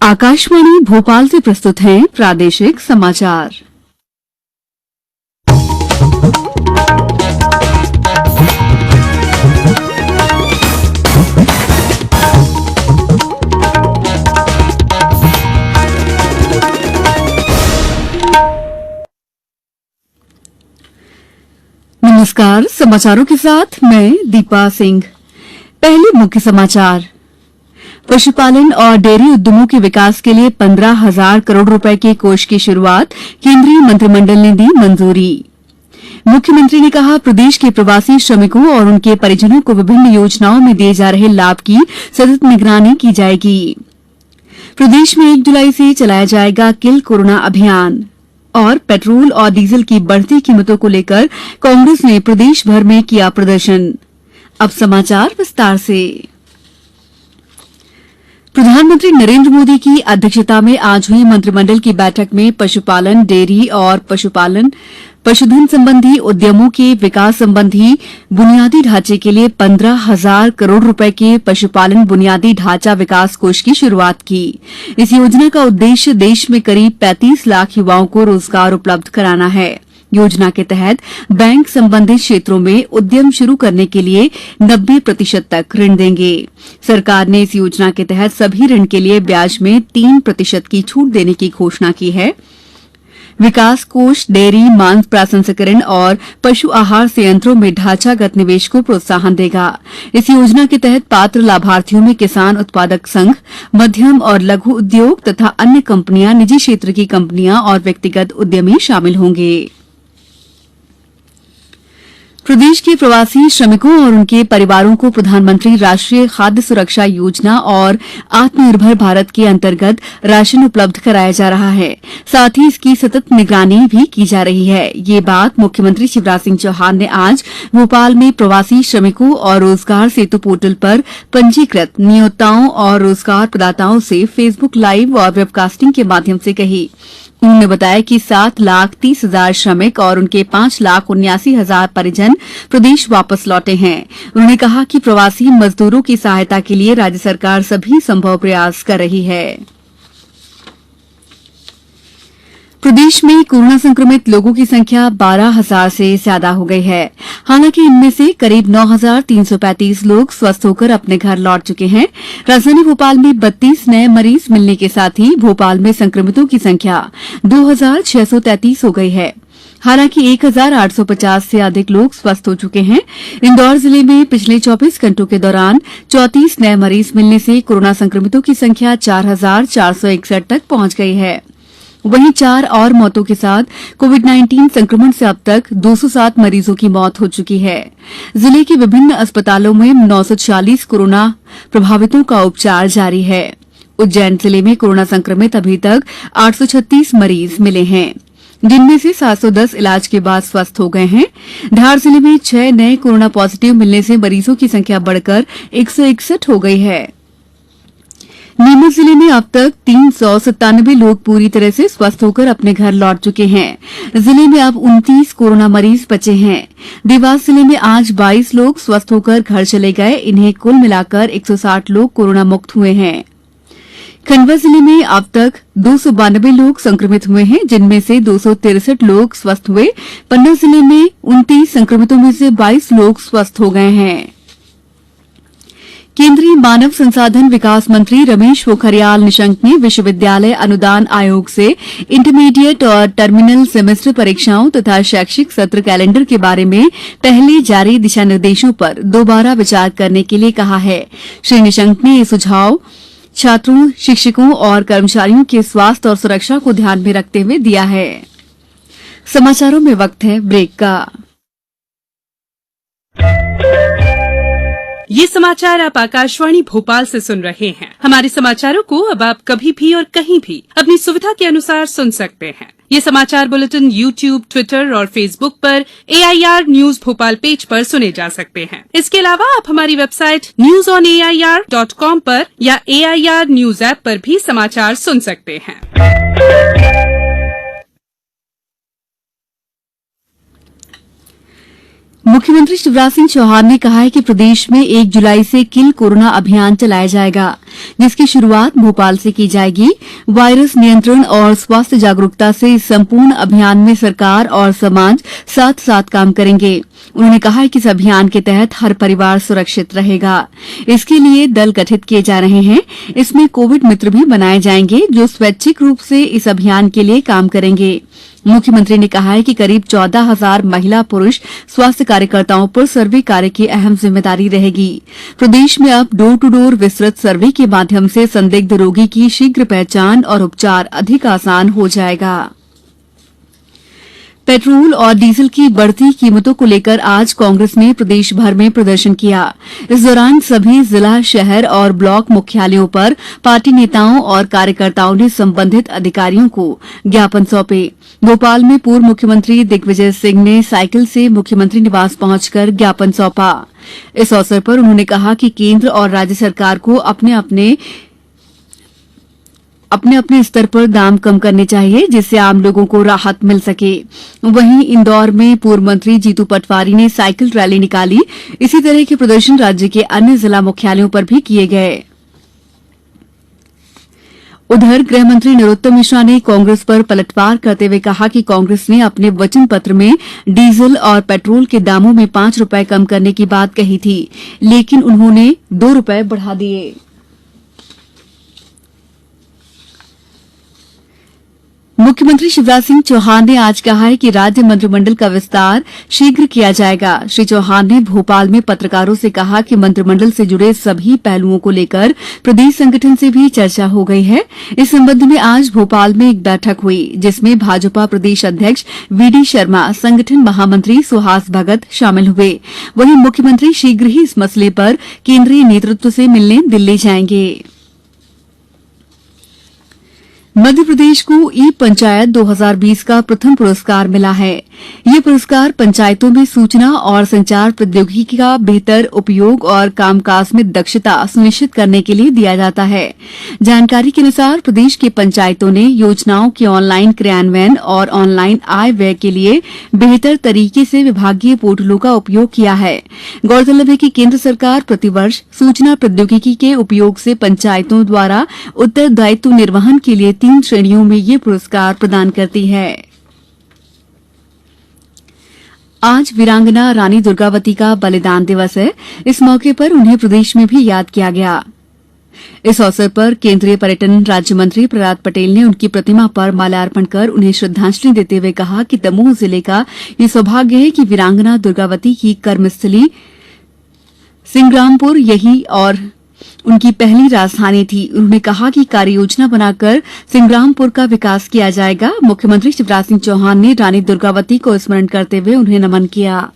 आकाशवाणी भोपाल से प्रस्तुत हैं प्रादेशिक समाचार। नमस्कार, समाचारों के साथ मैं दीपा सिंह। पहले मुख्य समाचार। पशुपालन और डेयरी उद्यमों के विकास के लिए 15,000 करोड़ रुपए के कोष की शुरुआत, केंद्रीय मंत्रिमंडल ने दी मंजूरी। मुख्यमंत्री ने कहा, प्रदेश के प्रवासी श्रमिकों और उनके परिजनों को विभिन्न योजनाओं में दिए जा रहे लाभ की सतत निगरानी की जाएगी। प्रदेश में 1 जुलाई से चलाया जाएगा किल कोरोना अभियान। और पेट्रोल और डीजल की बढ़ती कीमतों को लेकर कांग्रेस ने प्रदेश भर में किया प्रदर्शन। अब समाचार विस्तार से। प्रधानमंत्री नरेंद्र मोदी की अध्यक्षता में आज हुई मंत्रिमंडल की बैठक में पशुपालन, डेयरी और पशुधन संबंधी उद्यमों के विकास संबंधी बुनियादी ढांचे के लिए 15,000 करोड़ रुपए के पशुपालन बुनियादी ढांचा विकास कोष की शुरुआत की। इस योजना का उद्देश्य देश में करीब 35 लाख युवाओं को रोजगार उपलब्ध कराना है। योजना के तहत बैंक संबंधित क्षेत्रों में उद्यम शुरू करने के लिए 90% तक ऋण देंगे। सरकार ने इस योजना के तहत सभी ऋण के लिए ब्याज में 3% की छूट देने की घोषणा की है। विकास कोष डेयरी, मांस प्रसंस्करण और पशु आहार संयंत्रों में ढांचागत निवेश को प्रोत्साहन देगा। इस योजना के तहत पात्र लाभार्थियों में किसान उत्पादक संघ, मध्यम और लघु उद्योग तथा अन्य कंपनियां, निजी क्षेत्र की कंपनियां और व्यक्तिगत उद्यमी शामिल होंगे। प्रदेश के प्रवासी श्रमिकों और उनके परिवारों को प्रधानमंत्री राष्ट्रीय खाद्य सुरक्षा योजना और आत्मनिर्भर भारत के अंतर्गत राशन उपलब्ध कराया जा रहा है। साथ ही इसकी सतत निगरानी भी की जा रही है। ये बात मुख्यमंत्री शिवराज सिंह चौहान ने आज भोपाल में प्रवासी श्रमिकों और रोजगार सेतु पोर्टल पर पंजीकृत नियोक्ताओं और रोजगार प्रदाताओं से फेसबुक लाइव और वेबकास्टिंग के माध्यम से कही। उन्होंने बताया कि 7,30,000 श्रमिक और उनके 5,79,000 परिजन प्रदेश वापस लौटे हैं। उन्होंने कहा कि प्रवासी मजदूरों की सहायता के लिए राज्य सरकार सभी संभव प्रयास कर रही है। प्रदेश में कोरोना संक्रमित लोगों की संख्या 12,000 से ज्यादा हो गई है। हालांकि इनमें से करीब 9,335 लोग स्वस्थ होकर अपने घर लौट चुके हैं। राजधानी भोपाल में 32 नए मरीज मिलने के साथ ही भोपाल में संक्रमितों की संख्या 2,633 हो गई है। हालांकि 1,850 से अधिक लोग स्वस्थ हो चुके हैं। इंदौर जिले में पिछले 24 घंटों के दौरान 34 नए मरीज मिलने से कोरोना संक्रमितों की संख्या 4,461 तक पहुंच गई है। वहीं 4 और मौतों के साथ कोविड-19 संक्रमण से अब तक 207 मरीजों की मौत हो चुकी है। जिले के विभिन्न अस्पतालों में 940 कोरोना प्रभावितों का उपचार जारी है। उज्जैन जिले में कोरोना संक्रमित अभी तक 836 मरीज मिले हैं, जिनमें से 710 इलाज के बाद स्वस्थ हो गए हैं। धार जिले में 6 नए कोरोना पॉजिटिव मिलने से मरीजों की संख्या बढ़कर 161 हो गई है। नीमच जिले में अब तक 397 लोग पूरी तरह से स्वस्थ होकर अपने घर लौट चुके हैं। जिले में अब 29 कोरोना मरीज बचे हैं। देवास जिले में आज 22 लोग स्वस्थ होकर घर चले गए। इन्हें कुल मिलाकर 160 लोग कोरोना मुक्त हुए हैं। खंडवा जिले में अब तक 292 लोग संक्रमित हुए हैं, जिनमें से 263 लोग स्वस्थ हुए। पन्ना जिले में 29 संक्रमितों में से 22 लोग स्वस्थ हो गए हैं। केंद्रीय मानव संसाधन विकास मंत्री रमेश पोखरियाल निशंक ने विश्वविद्यालय अनुदान आयोग से इंटरमीडिएट और टर्मिनल सेमेस्टर परीक्षाओं तथा शैक्षिक सत्र कैलेंडर के बारे में पहले जारी दिशा निर्देशों पर दोबारा विचार करने के लिए कहा है। श्री निशंक ने ये सुझाव छात्रों, शिक्षकों और कर्मचारियों के स्वास्थ्य और सुरक्षा को ध्यान में रखते हुए दिया है। समाचारों में वक्त है ब्रेक का। ये समाचार आप आकाशवाणी भोपाल से सुन रहे हैं। हमारे समाचारों को अब आप कभी भी और कहीं भी अपनी सुविधा के अनुसार सुन सकते हैं। ये समाचार बुलेटिन YouTube, ट्विटर और फेसबुक पर AIR न्यूज भोपाल पेज पर सुने जा सकते हैं। इसके अलावा आप हमारी वेबसाइट newsonair.com पर या AIR न्यूज ऐप पर भी समाचार सुन सकते हैं। मुख्यमंत्री शिवराज सिंह चौहान ने कहा है कि प्रदेश में 1 जुलाई से किल कोरोना अभियान चलाया जाएगा, जिसकी शुरुआत भोपाल से की जाएगी। वायरस नियंत्रण और स्वास्थ्य जागरूकता से इस संपूर्ण अभियान में सरकार और समाज साथ साथ काम करेंगे। उन्होंने कहा है कि इस अभियान के तहत हर परिवार सुरक्षित रहेगा। इसके लिए दल गठित किए जा रहे हैं। इसमें कोविड मित्र भी बनाए जाएंगे जो स्वैच्छिक रूप से इस अभियान के लिए काम करेंगे। मुख्यमंत्री ने कहा है कि करीब 14,000 महिला पुरुष स्वास्थ्य कार्यकर्ताओं पर सर्वे कार्य की अहम जिम्मेदारी रहेगी। प्रदेश में अब डोर टू डोर विस्तृत सर्वे के माध्यम से संदिग्ध रोगी की शीघ्र पहचान और उपचार अधिक आसान हो जाएगा। पेट्रोल और डीजल की बढ़ती कीमतों को लेकर आज कांग्रेस ने प्रदेश भर में प्रदर्शन किया। इस दौरान सभी जिला, शहर और ब्लॉक मुख्यालयों पर पार्टी नेताओं और कार्यकर्ताओं ने संबंधित अधिकारियों को ज्ञापन सौंपे। भोपाल में पूर्व मुख्यमंत्री दिग्विजय सिंह ने साइकिल से मुख्यमंत्री निवास पहुंचकर ज्ञापन सौंपा। इस अवसर पर उन्होंने कहा कि केंद्र और राज्य सरकार को अपने अपने स्तर पर दाम कम करने चाहिए, जिससे आम लोगों को राहत मिल सके। वहीं इंदौर में पूर्व मंत्री जीतू पटवारी ने साइकिल रैली निकाली। इसी तरह के प्रदर्शन राज्य के अन्य जिला मुख्यालयों पर भी किए गए। उधर गृह मंत्री नरोत्तम मिश्रा ने कांग्रेस पर पलटवार करते हुए कहा कि कांग्रेस ने अपने वचन पत्र में डीजल और पेट्रोल के दामों में 5 रुपए कम करने की बात कही थी, लेकिन उन्होंने 2 रुपए बढ़ा दिए। मुख्यमंत्री शिवराज सिंह चौहान ने आज कहा है कि राज्य मंत्रिमंडल का विस्तार शीघ्र किया जाएगा। श्री चौहान ने भोपाल में पत्रकारों से कहा कि मंत्रिमंडल से जुड़े सभी पहलुओं को लेकर प्रदेश संगठन से भी चर्चा हो गई है। इस संबंध में आज भोपाल में एक बैठक हुई, जिसमें भाजपा प्रदेश अध्यक्ष वीडी शर्मा, संगठन महामंत्री सुहास भगत शामिल हुए। वहीं मुख्यमंत्री शीघ्र ही इस मसले पर केंद्रीय नेतृत्व से मिलने दिल्ली जाएंगे। मध्य प्रदेश को ई पंचायत 2020 का प्रथम पुरस्कार मिला है। ये पुरस्कार पंचायतों में सूचना और संचार प्रौद्योगिकी का बेहतर उपयोग और कामकाज में दक्षता सुनिश्चित करने के लिए दिया जाता है। जानकारी के अनुसार प्रदेश की पंचायतों ने योजनाओं के ऑनलाइन क्रियान्वयन और ऑनलाइन आय व्यय के लिए बेहतर तरीके से विभागीय पोर्टलों का उपयोग किया है। गौरतलब है कि केंद्र सरकार प्रतिवर्ष सूचना प्रौद्योगिकी के उपयोग से पंचायतों द्वारा उत्तरदायित्व निर्वहन के लिए 3 श्रेणियों में ये पुरस्कार प्रदान करती है। आज वीरांगना रानी दुर्गावती का बलिदान दिवस है। इस मौके पर उन्हें प्रदेश में भी याद किया गया। इस अवसर पर केंद्रीय पर्यटन राज्य मंत्री प्रहलाद पटेल ने उनकी प्रतिमा पर माल्यार्पण कर उन्हें श्रद्धांजलि देते हुए कहा कि दमोह जिले का ये सौभाग्य है कि वीरांगना दुर्गावती की कर्मस्थली सिंग्रामपुर यही और उनकी पहली राजधानी थी। उन्होंने कहा कि कार्ययोजना बनाकर सिंग्रामपुर का विकास किया जाएगा। मुख्यमंत्री शिवराज सिंह चौहान ने रानी दुर्गावती को स्मरण करते हुए उन्हें नमन किया।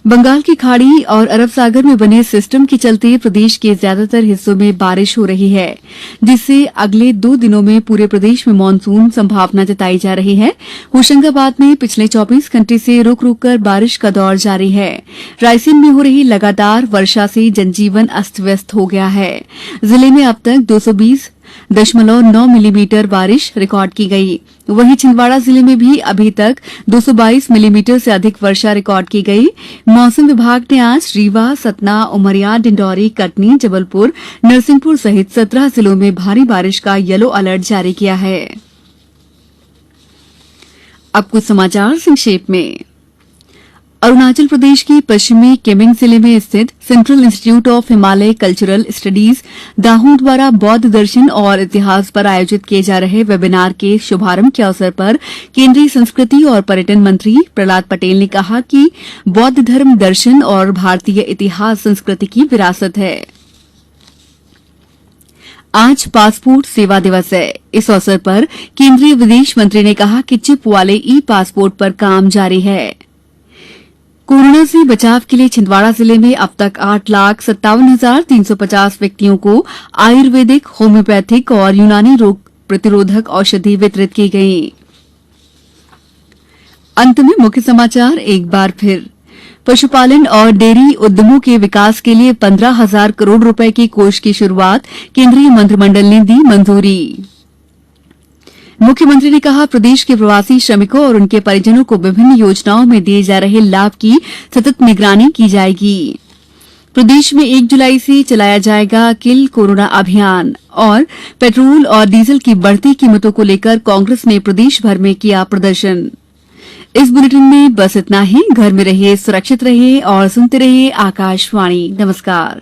बंगाल की खाड़ी और अरब सागर में बने सिस्टम के चलते प्रदेश के ज्यादातर हिस्सों में बारिश हो रही है, जिससे अगले 2 दिनों में पूरे प्रदेश में मानसून संभावना जताई जा रही है। होशंगाबाद में पिछले 24 घंटे से रुक रुक कर बारिश का दौर जारी है। रायसेन में हो रही लगातार वर्षा से जनजीवन अस्त व्यस्त हो गया है। जिले में अब तक 220.9 मिलीमीटर बारिश रिकॉर्ड की गई। वहीं छिंदवाड़ा जिले में भी अभी तक 222 मिलीमीटर से अधिक वर्षा रिकॉर्ड की गई। मौसम विभाग ने आज रीवा, सतना, उमरिया, डिंडौरी, कटनी, जबलपुर, नरसिंहपुर सहित 17 जिलों में भारी बारिश का येलो अलर्ट जारी किया है। अब कुछ समाचार संक्षेप में। अरुणाचल प्रदेश की पश्चिमी केमिंग जिले में स्थित central institute of Himalaya cultural studies दाहू द्वारा बौद्ध दर्शन और इतिहास पर आयोजित किए जा रहे वेबिनार के शुभारंभ के अवसर पर केंद्रीय संस्कृति और पर्यटन मंत्री प्रहलाद पटेल ने कहा कि बौद्ध धर्म दर्शन और भारतीय इतिहास संस्कृति की विरासत है। आज पासपोर्ट सेवा दिवस है। इस अवसर पर केंद्रीय विदेश मंत्री ने कहा कि चिप वाले ई पासपोर्ट पर काम जारी है। कोरोना से बचाव के लिए छिंदवाड़ा जिले में अब तक 8,57,350 व्यक्तियों को आयुर्वेदिक, होम्योपैथिक और यूनानी रोग प्रतिरोधक औषधि वितरित की गई। अंत में मुख्य समाचार एक बार फिर। पशुपालन और डेयरी उद्यमों के विकास के लिए 15,000 करोड़ रुपए के कोष की शुरुआत, केंद्रीय मंत्रिमंडल ने दी मंजूरी। मुख्यमंत्री ने कहा, प्रदेश के प्रवासी श्रमिकों और उनके परिजनों को विभिन्न योजनाओं में दिए जा रहे लाभ की सतत निगरानी की जाएगी। प्रदेश में 1 जुलाई से चलाया जाएगा किल कोरोना अभियान और पेट्रोल और डीजल की बढ़ती कीमतों को लेकर कांग्रेस ने प्रदेश भर में किया प्रदर्शन। इस बुलेटिन में बस इतना ही। घर में रहिए, सुरक्षित रहिए और सुनते रहिए आकाशवाणी। नमस्कार।